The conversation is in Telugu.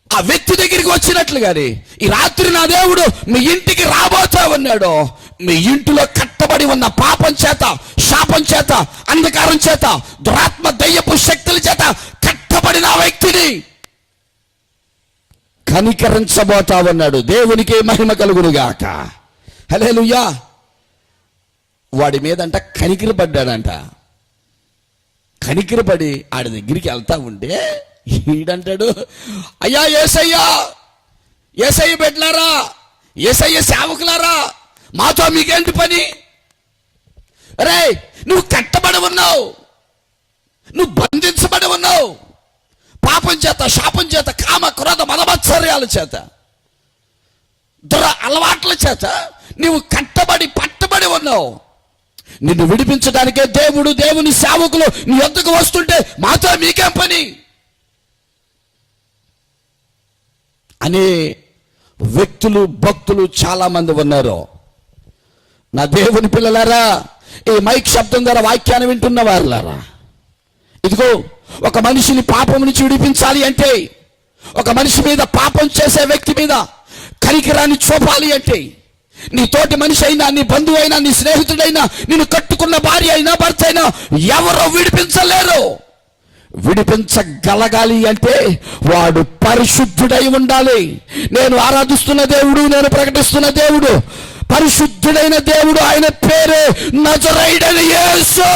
ఆ వ్యక్తి దగ్గరికి వచ్చినట్లుగానే ఈ రాత్రి నా దేవుడు మీ ఇంటికి రాబోతా ఉన్నాడు. మీ ఇంటిలో కట్టబడి ఉన్న పాపం చేత, శాపం చేత, అంధకారం చేత, దురాత్మ దయ్యపు శక్తుల చేత కట్టబడిన వ్యక్తిని కనికరించబోతా ఉన్నాడు. దేవునికి మహిమ కలుగునుగాక. హల్లెలూయా. వాడి మీదంట కనికరపడ్డాడంట. కనికరపడి ఆడి దగ్గరికి వెళ్తా ఉంటే ఈడంటాడు, అయ్యా యేసయ్యా, యేసయ్య బిడ్డలారా, యేసయ్య సేవకులారా, మాతో మీకేంటి పని? రే, నువ్వు కట్టబడి ఉన్నావు, నువ్వు బంధించబడి ఉన్నావు. పాపం చేత, శాపం చేత, కామ క్రోధ మదమత్సర్యాల చేత, దుర అలవాట్ల చేత నువ్వు కట్టబడి పట్టబడి ఉన్నావు. నిన్ను విడిపించడానికే దేవుడు, దేవుని సేవకులు నీ వద్దకు వస్తుంటే మాతో మీకేం పని అనే వ్యక్తులు, భక్తులు చాలా మంది ఉన్నారు. నా దేవుని పిల్లలారా, ఈ మైక్ శబ్దం ద్వారా వాక్యాన్ని వింటున్న వారులారా, ఇదిగో ఒక మనిషిని పాపం నుంచి విడిపించాలి అంటే, ఒక మనిషి మీద, పాపం చేసే వ్యక్తి మీద కనికరాన్ని చూపాలి అంటే, నీ తోటి మనిషి అయినా, నీ బంధువు అయినా, నీ స్నేహితుడైనా, నిన్ను కట్టుకున్న భార్య అయినా, భర్త అయినా ఎవరో విడిపించలేరు. విడిపించగలగాలి అంటే వాడు పరిశుద్ధుడై ఉండాలి. నేను ఆరాధిస్తున్న దేవుడు, నేను ప్రకటిస్తున్న దేవుడు పరిశుద్ధుడైన దేవుడు. ఆయన పేరే నజరేయుడైన యేసు.